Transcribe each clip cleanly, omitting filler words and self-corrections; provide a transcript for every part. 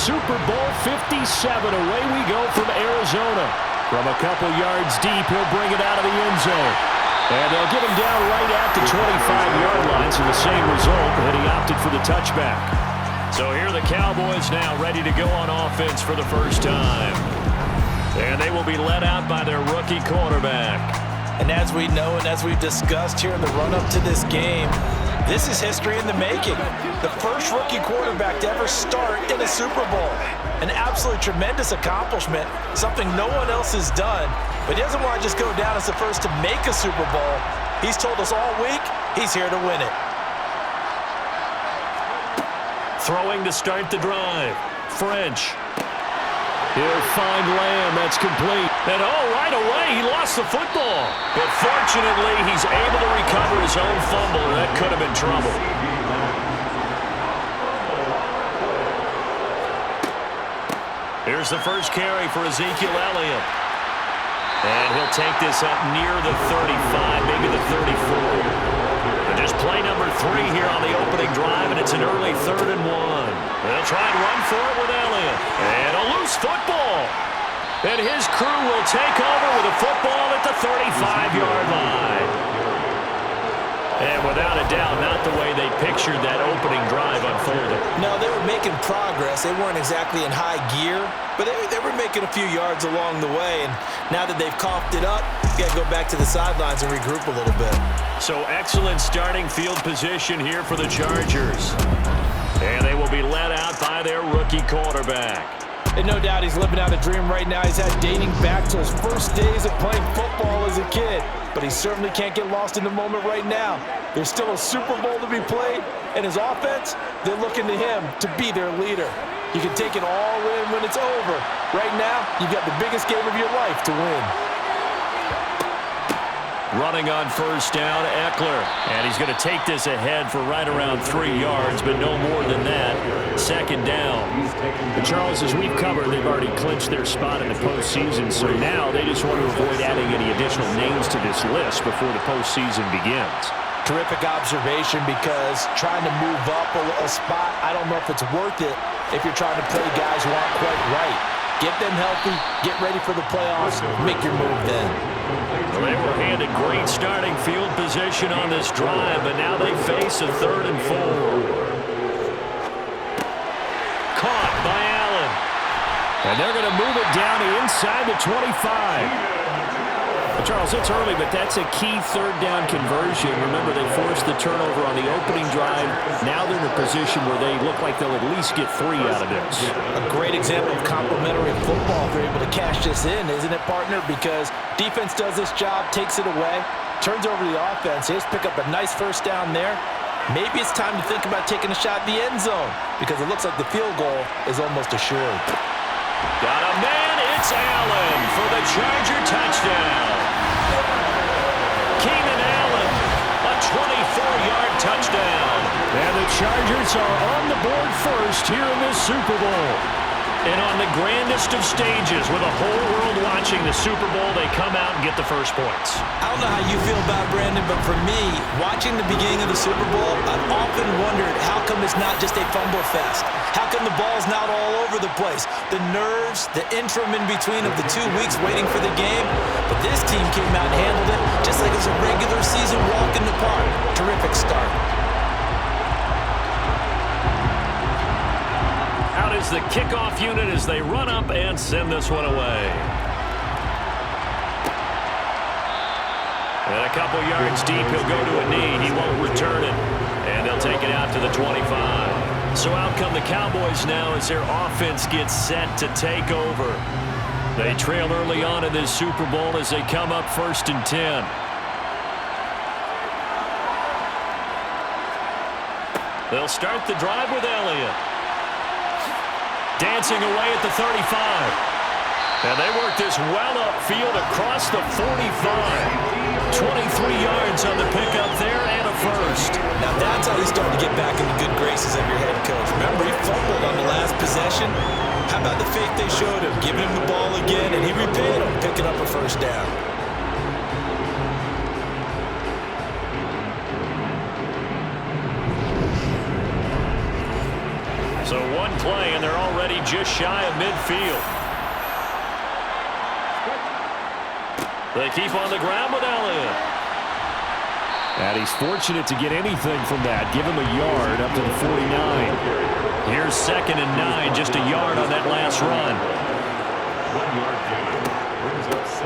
Super Bowl 57. Away we go from Arizona. From a couple yards deep, he'll bring it out of the end zone. And they'll get him down right at the 25-yard line, so the same result, and he opted for the touchback. So here are the Cowboys now ready to go on offense for the first time. And they will be led out by their rookie quarterback. And as we know and as we've discussed here in the run-up to this game, this is history in the making. The first rookie quarterback to ever start in a Super Bowl. An absolutely tremendous accomplishment, something no one else has done. But he doesn't want to just go down as the first to make a Super Bowl. He's told us all week he's here to win it. Throwing to start the drive. French. He'll find Lamb. That's complete. And right away, he lost the football. But fortunately, he's able to recover his own fumble. That could have been trouble. Here's the first carry for Ezekiel Elliott. And he'll take this up near the 35, maybe the 34. And just play number 3 here on the opening drive, and it's an early 3rd and 1. They'll try and run for it with Elliott. And a loose football. And his crew will take over with a football at the 35-yard line. And without a doubt, not the way they pictured that opening drive unfolding. No, they were making progress. They weren't exactly in high gear, but they were making a few yards along the way. And now that they've coughed it up, you got to go back to the sidelines and regroup a little bit. So excellent starting field position here for the Chargers. And they will be led out by their rookie quarterback. And no doubt he's living out a dream right now. He's had dating back to his first days of playing football as a kid. But he certainly can't get lost in the moment right now. There's still a Super Bowl to be played, and his offense, they're looking to him to be their leader. You can take it all in when it's over. Right now, you've got the biggest game of your life to win. Running on first down, Eckler. And he's going to take this ahead for right around 3 yards, but no more than that. 2nd down. And Charles, as we've covered, they've already clinched their spot in the postseason, so now they just want to avoid adding any additional names to this list before the postseason begins. Terrific observation, because trying to move up a spot, I don't know if it's worth it if you're trying to play guys who aren't quite right. Get them healthy, get ready for the playoffs, make your move then. Well, they were handed great starting field position on this drive, but now they face a 3rd and 4. Caught by Allen. And they're going to move it down to inside the 25. Charles, it's early, but that's a key 3rd down conversion. Remember, they forced the turnover on the opening drive. Now they're in a position where they look like they'll at least get 3 out of this. A great example of complementary football if they're able to cash this in, isn't it, partner? Because defense does this job, takes it away, turns over the offense. They just pick up a nice 1st down there. Maybe it's time to think about taking a shot in the end zone, because it looks like the field goal is almost assured. Got a man, it's Allen for the Charger touchdown. Keenan Allen, a 24-yard touchdown. And the Chargers are on the board first here in this Super Bowl. And on the grandest of stages, with the whole world watching the Super Bowl, they come out and get the first points. I don't know how you feel about it, Brandon, but for me, watching the beginning of the Super Bowl, I've often wondered how come it's not just a fumble fest? How come the ball's not all over the place? The nerves, the interim in between of the 2 weeks waiting for the game. But this team came out and handled it just like it was a regular season walk in the park. Terrific start. Out is the kickoff unit as they run up and send this one away. And a couple yards deep, he'll go to a knee. He won't return it. And they'll take it out to the 25. So out come the Cowboys now as their offense gets set to take over. They trail early on in this Super Bowl as they come up 1st and 10. They'll start the drive with Elliott. Dancing away at the 35. And they work this well upfield across the 45. 23 yards on the pickup there and a 1st. Now that's how you start to get back in the good graces of your head coach. Remember, he fumbled on the last possession. How about the faith they showed him, giving him the ball again, and he repaid him, picking up a 1st down. So one play, and they're already be just shy of midfield. They keep on the ground with Elliott. And he's fortunate to get anything from that. Give him a yard up to the 49. Here's 2nd and 9, just a yard on that last run.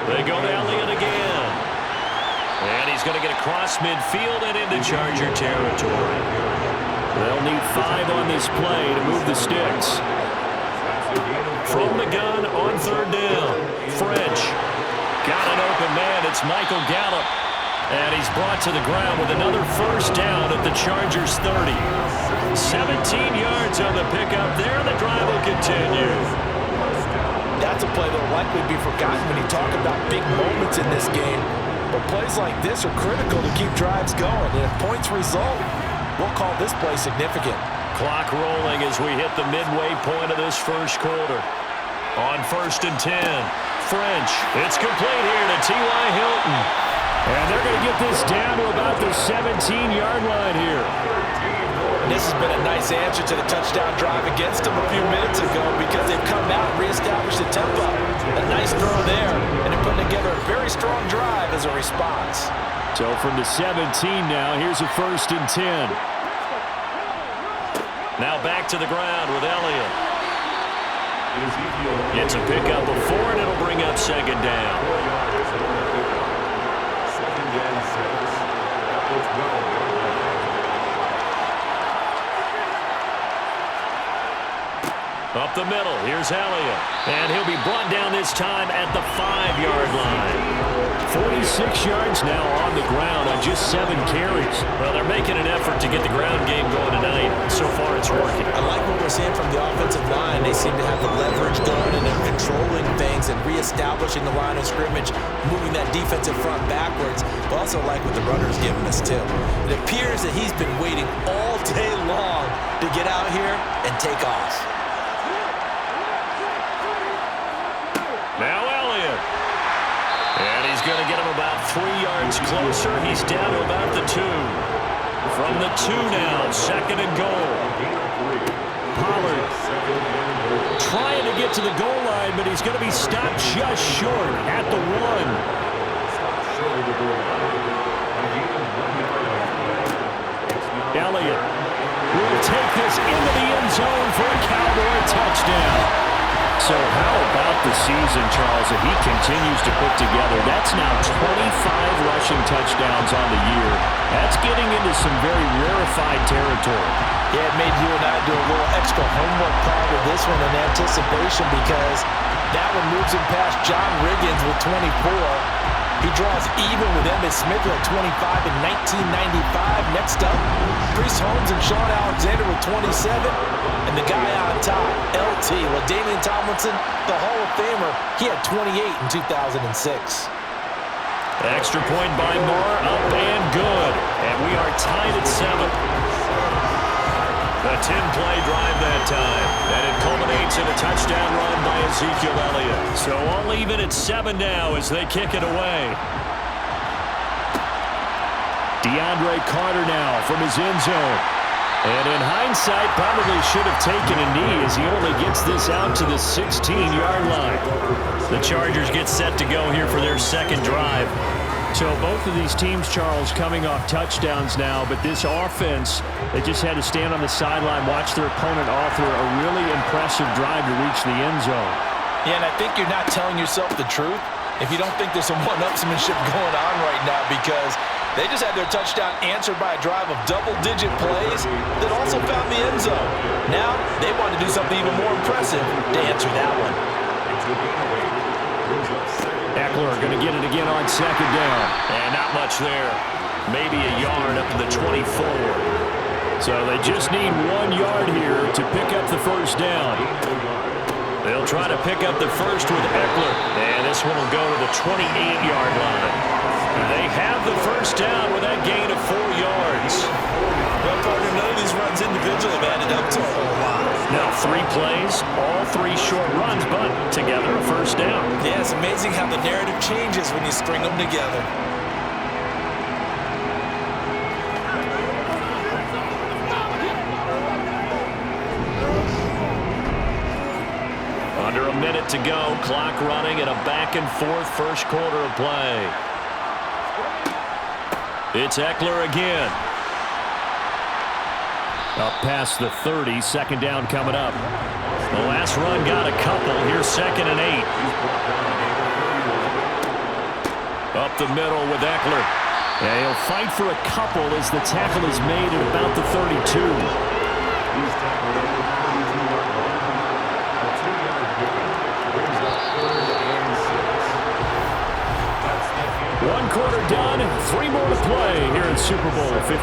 They go to Elliott again. And he's going to get across midfield and into Charger territory. They'll need 5 on this play to move the sticks. From the gun on 3rd down. French. Got an open man. It's Michael Gallup. And he's brought to the ground with another 1st down at the Chargers 30. 17 yards on the pickup there. The drive will continue. That's a play that will likely be forgotten when you talk about big moments in this game. But plays like this are critical to keep drives going. And if points result, we'll call this play significant. Clock rolling as we hit the midway point of this 1st quarter. On 1st and 10. French. It's complete here to T.Y. Hilton. And they're going to get this down to about the 17-yard line here. This has been a nice answer to the touchdown drive against them a few minutes ago because they've come out and reestablished the tempo. A nice throw there, and they're putting together a very strong drive as a response. So from the 17 now, here's a 1st and 10. Now back to the ground with Elliott. It's a pickup of 4, and it'll bring up 2nd down. Up the middle, here's Elliott. And he'll be brought down this time at the 5-yard line. 46 yards now on the ground on just 7 carries. Well, they're making an effort to get the ground game going tonight. So far, it's working. I like what we're seeing from the offensive line. They seem to have the leverage going, and they're controlling things and reestablishing the line of scrimmage, moving that defensive front backwards. But also like what the runner's giving us, too. It appears that he's been waiting all day long to get out here and take off. Now Elliott. And he's going to get him about 3 yards closer. He's down to about the 2. From the 2 now, 2nd and goal. Pollard trying to get to the goal line, but he's going to be stopped just short at the 1. Elliott will take this into the end zone for a Cowboy touchdown. So how about the season, Charles, that he continues to put together? That's now 25 rushing touchdowns on the year. That's getting into some very rarefied territory. Yeah, it made you and I do a little extra homework prior to this one in anticipation because that one moves him past John Riggins with 24. He draws even with Emmitt Smith at 25 in 1995. Next up, Priest Holmes and Sean Alexander with 27. And the guy on top, LT, LaDainian Tomlinson, the Hall of Famer, he had 28 in 2006. Extra point by Moore, up and good. And we are tied at 7. A 10-play drive that time. And it culminates in a touchdown run by Ezekiel Elliott. So all even at 7 now as they kick it away. DeAndre Carter now from his end zone. And in hindsight, probably should have taken a knee as he only gets this out to the 16-yard line. The Chargers get set to go here for their 2nd drive. So both of these teams, Charles, coming off touchdowns now, but this offense, they just had to stand on the sideline, watch their opponent author a really impressive drive to reach the end zone. Yeah, and I think you're not telling yourself the truth if you don't think there's some one-upsmanship going on right now because they just had their touchdown answered by a drive of double-digit plays that also found the end zone. Now, they want to do something even more impressive to answer that one. Eckler going to get it again on 2nd down. And not much there. Maybe a yard up to the 24. So they just need 1 yard here to pick up the 1st down. They'll try to pick up the first with Eckler. And this one will go to the 28-yard line. They have the 1st down with that gain of 4 yards. Well, partner, none of these runs individually have added up to a whole lot. Now 3 plays, all 3 short runs, but together a 1st down. Yeah, it's amazing how the narrative changes when you string them together. Under a minute to go. Clock running in a back-and-forth first quarter of play. It's Eckler again. Up past the 30, second down coming up. The last run got a couple. Here's 2nd and 8. Up the middle with Eckler. Yeah, he'll fight for a couple as the tackle is made at about the 32. One quarter done, 3 more to play here in Super Bowl 50.